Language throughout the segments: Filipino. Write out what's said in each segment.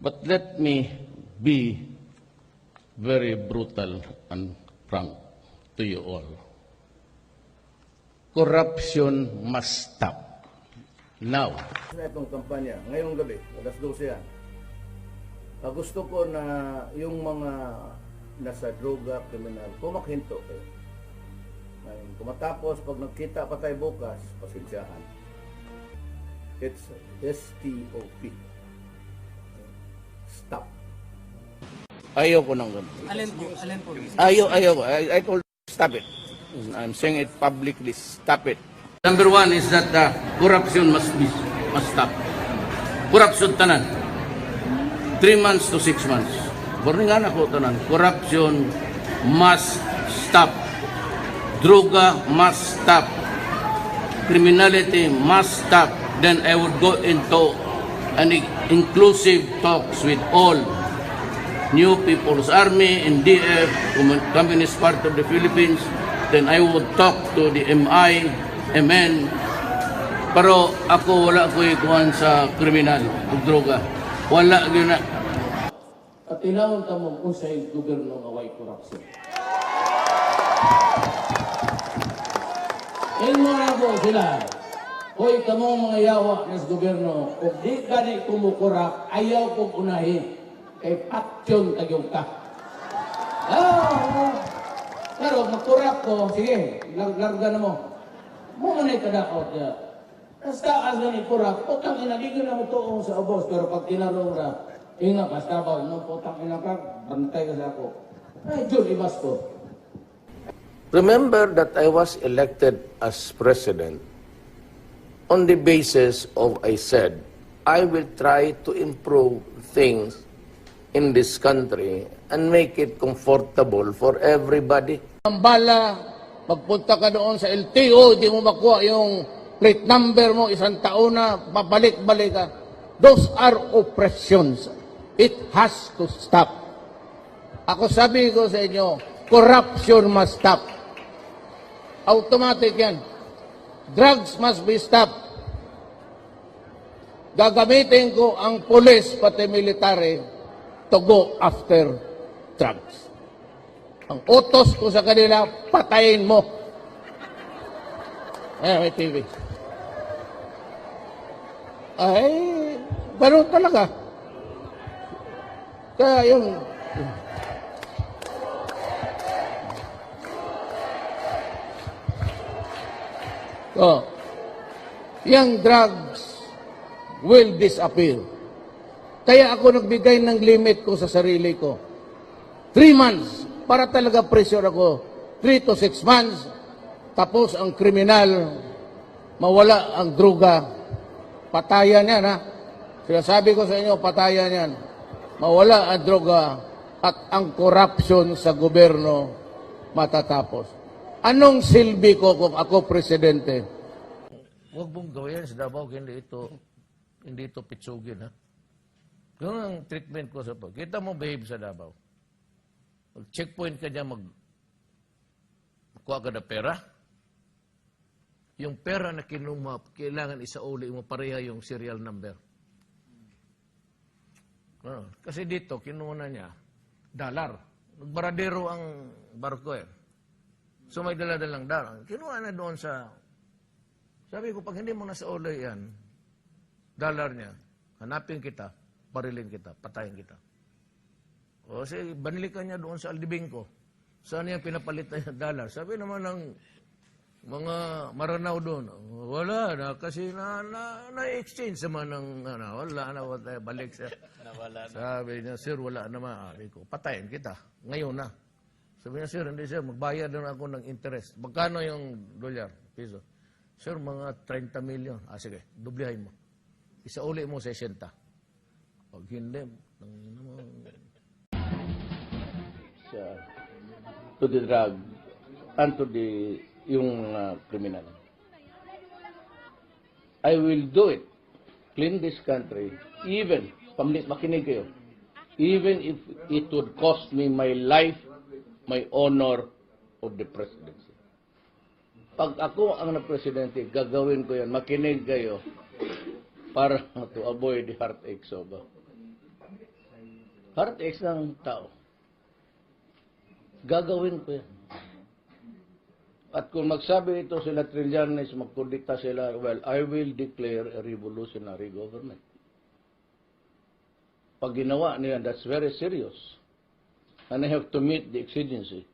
But let me be very brutal and frank to you all. Corruption must stop. Now. Sa itong kampanya, ngayong gabi, alas 12 yan, gusto ko na yung mga nasa droga, kriminal, pumakhinto kayo. Ngayon, kumatapos, pag nagkita pa tayo bukas, pasensyahan. It's STOP. Stop. Ayaw ko ng ganun. Alin po? Ayaw ko. I told stop it. I'm saying it publicly. Stop it. Number one is that corruption must stop. Corruption tanan. 3 months to 6 months. Borningan ako tanan. Corruption must stop. Droga must stop. Criminality must stop. Then I would go into an inclusive talks with all New People's Army, NDF, Communist Party of the Philippines. Then I would talk to the MI, MN. Pero ako wala ko ikuhan sa kriminal o droga. Wala yun na. At tinawag ka mo kung sa gobyerno ng away corruption. Ingon ako sila. Hoy, kamo mga yawa ng gobyerno, kung di ka di kumukurap, ayaw kong unahin. Kay paksyon tagyong ka. Pero magkurap ko, sige, larga na mo. Mo na ikadakot niya. Basta as na ikurap, putang ina, di na mo tuong sa obos. Pero pag tinarong na, inga, basta ba, no, putang ina ka, bantay ka sa ako. Ay, Jun, ibas ko. Remember that I was elected as president on the basis of, I said, I will try to improve things in this country and make it comfortable for everybody. Ang bala, pagpunta ka doon sa LTO, di mo makuha yung plate number mo, isang taon na, babalik-balik ka. Those are oppressions. It has to stop. Ako sabi ko sa inyo, corruption must stop. Automatic yan. Drugs must be stopped. Gagamitin ko ang police pati military to go after drugs. Ang utos ko sa kanila, patayin mo. May TV. Ay, ganun talaga. Kaya yung... So, yung drugs will disappear. Kaya ako nagbigay ng limit ko sa sarili ko. 3 months, para talaga pressure ako. 3 to 6 months, tapos ang kriminal, mawala ang droga. Patayan yan, ha? Sinasabi ko sa inyo, patayan yan. Mawala ang droga at ang corruption sa gobyerno matatapos. Anong silbi ko kung ako presidente? Huwag mong gawin sa Davao, hindi ito pitsugin, ha? Yung ang treatment ko sa pag. Kita mo behave sa Davao. Mag-checkpoint ka dyan, magkuha ka na pera. Yung pera na kinuma, kailangan isauli mo pareha yung serial number. Kasi dito, kinuna niya, dollar. Nagbaradero ang barko eh. So may dala-dalang dollar. Kinuha na doon sa... Sabi ko, pag hindi mo nasa uli yan, dollar niya, hanapin kita, barilin kita, patayin kita. O sige, banlikan niya doon sa Aldibing ko. Saan niya pinapalitan niya dollar? Sabi naman ng mga maranaw doon, wala na, kasi na-exchange naman ng, wala na, balik siya. Sabi niya, sir, wala naman. Sabi ko, patayin kita, ngayon na. Sabi niya, sir, hindi sir, magbayad na ako ng interest. Magkano yung dolyar, piso? Sir, mga 30 million. Sige, dublihin mo. Isauli mo 60. Pag hindi, to the drug and to the yung criminal. I will do it. Clean this country. Even, makinig kayo, even if it would cost me my life, my honor of the presidency. Pag ako ang presidente, gagawin ko yan. Makinig kayo para to avoid the heartaches of Heartaches ng tao. Gagawin ko yan. At kung magsabi ito sila Trillanes, magkudikta sila, well, I will declare a revolutionary government. Pag ginawa niya, that's very serious. And I have to meet the exigency.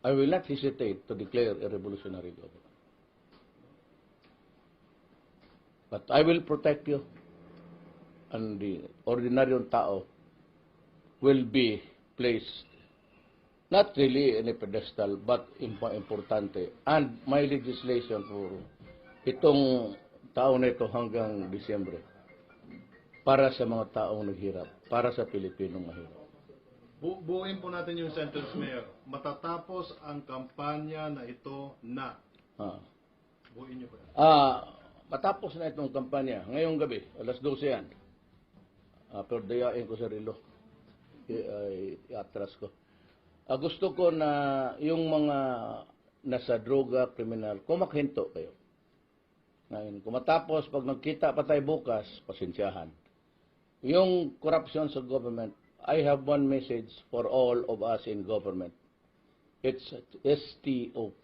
I will not hesitate to declare a revolutionary government. But I will protect you. And the ordinaryong tao will be placed not really in a pedestal, but importante. And my legislation for itong taon na ito hanggang Disyembre, para sa mga taong naghirap, para sa Pilipinong mahirap. Buuin po natin yung sentence, Mayor. Matatapos ang kampanya na ito na. Buuin niyo po yan. Matapos na itong kampanya, ngayong gabi, alas 12 yan. Pero dayain ko sa relo. I-atras ko. Gusto ko na yung mga nasa droga, kriminal, kumakhinto kayo. Ngayon, kung matapos, pag nagkita pa tayo bukas, pasensyahan. Yung corruption sa government, I have one message for all of us in government. It's STOP.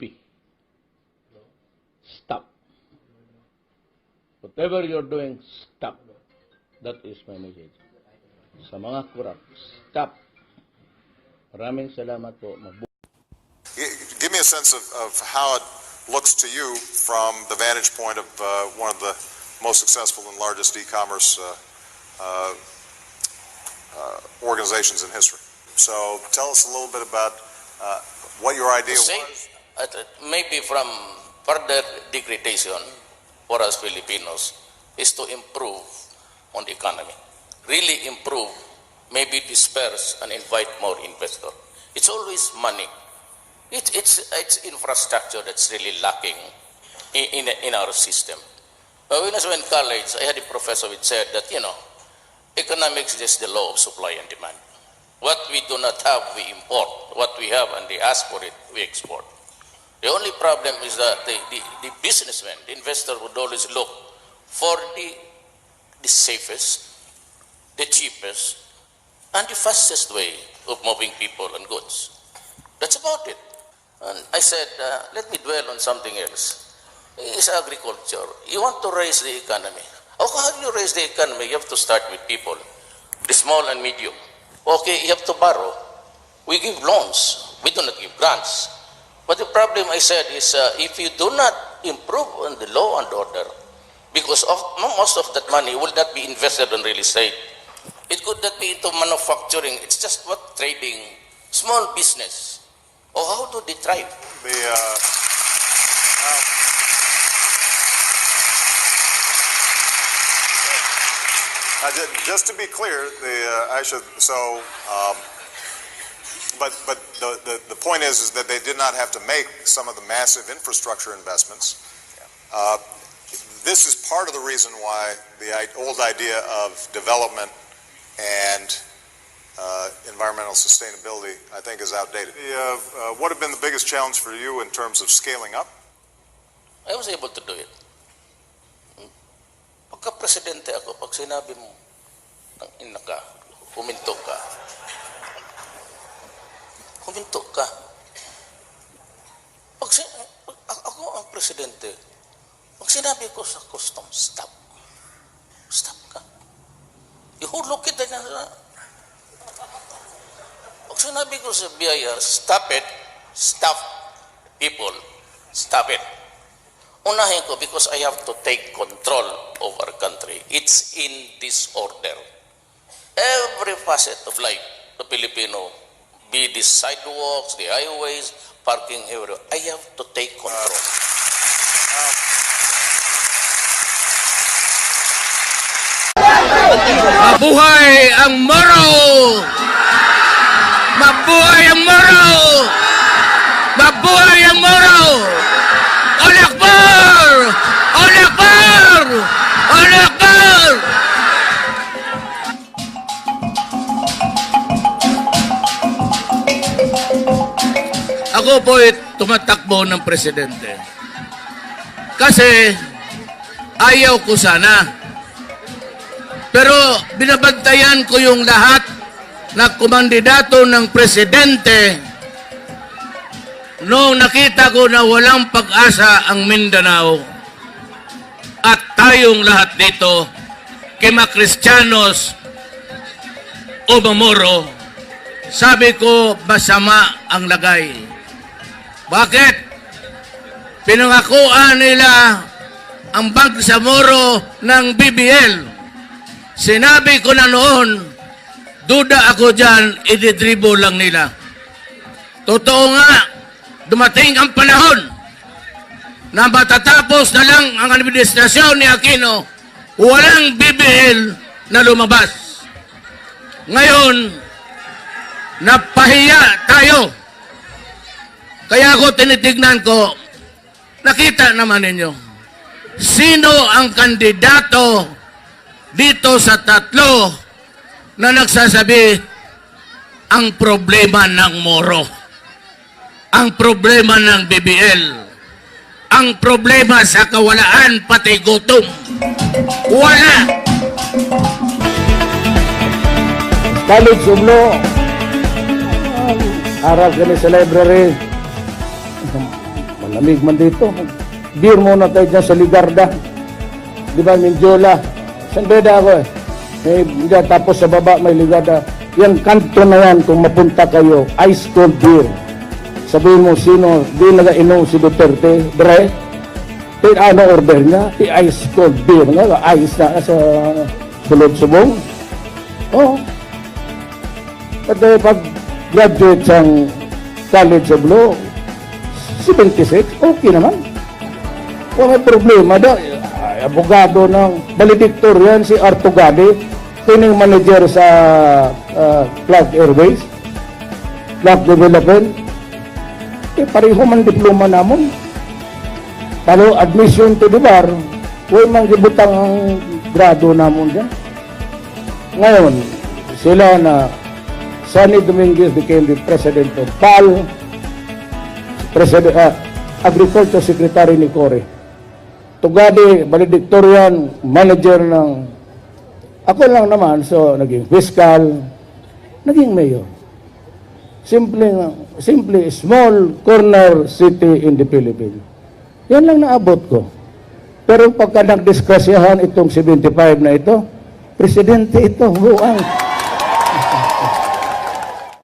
Stop. Whatever you're doing, stop. That is my message. Sa mga corrupt, stop. Maraming salamat po. Give me a sense of how it looks to you from the vantage point of one of the most successful and largest e-commerce organizations in history. So tell us a little bit about what your idea was. Maybe from further degradation for us Filipinos is to improve on the economy. Really improve, maybe disperse and invite more investor. It's always money. It's infrastructure that's really lacking in our system. When I was in college, I had a professor who said that, economics is the law of supply and demand. What we do not have, we import. What we have and they ask for it, we export. The only problem is that the businessman, the investor would always look for the safest, the cheapest, and the fastest way of moving people and goods. That's about it. And I said, let me dwell on something else. It's agriculture. You want to raise the economy. How can you raise the economy? You have to start with people, the small and medium. Okay, you have to borrow. We give loans. We do not give grants. But the problem, I said, is if you do not improve on the law and order, because most of that money will not be invested in real estate. It could not be into manufacturing. It's just what trading, small business. Oh, how do they thrive? Just to be clear, but the point is that they did not have to make some of the massive infrastructure investments. This is part of the reason why the old idea of development and environmental sustainability, I think, is outdated. What have been the biggest challenge for you in terms of scaling up? I was able to do it. Pagka-presidente ako, pag sinabi mo, ang ina ka, huminto ka. Huminto ka. Ako ang presidente, pag sinabi ko sa custom, stop. Stop ka. Ihulog kita na sa... Pag sinabi ko sa BIR, stop it, stop people, stop it. Unahin ko because I have to take control of our country. It's in disorder. Every facet of life, the Filipino, be the sidewalks, the highways, parking everywhere, I have to take control. Mabuhay ang Moro! Mabuhay ang Moro! Mabuhay ang Moro! Allahu Akbar! Allahu Akbar! Allahu Akbar! Ako po'y tumatakbo ng presidente. Kasi ayaw ko sana. Pero binabantayan ko yung lahat na kumandidato ng presidente noong nakita ko na walang pag-asa ang Mindanao at tayong lahat dito, kima Kristiyanos o Mamoro, sabi ko masama ang lagay. Bakit? Pinangakuan nila ang Bangsamoro ng BBL. Sinabi ko na noon, duda ako dyan, ididribo lang nila. Totoo nga, dumating ang panahon na matatapos na lang ang administrasyon ni Aquino, walang BBL na lumabas. Ngayon, napahiya tayo. Kaya ako tinitignan ko, nakita naman ninyo, sino ang kandidato dito sa tatlo na nagsasabi ang problema ng Moro, ang problema ng BBL, ang problema sa kawalaan pati gutom. Wala. College of Law, aral kami sa library. Malamig man dito. Beer muna tayo dyan sa Ligarda. Di ba, Mindiola? San beda ako eh. Tapos sa baba may Ligarda. Yung kanto na yan, kung mapunta kayo, ice cold beer. Sabihin mo, sino, di nag-inom si Duterte, Dre? Ano order niya? Ice cold beer nga, ice na sa sulod-subong. Oo. At pag graduate sa College of Law, 76, okay naman. Wala problema daw. Abogado ng valedictorian si Artugade, training manager sa Clark Airways, Clark Development. Pareho man diploma namon. Pero admission to the bar, huwag mang gibutang ang grado namon dyan. Ngayon, sila na Sonny Dominguez became the president of PAL, Agriculture Secretary ni Cory. Tugade, valedictorian, manager ng... Ako lang naman, so naging fiscal, naging mayor. Simply small corner city in the Philippines. Yan lang naabot ko. Pero pagka nagdiskusyahan itong 75 na ito, presidente ito, buang.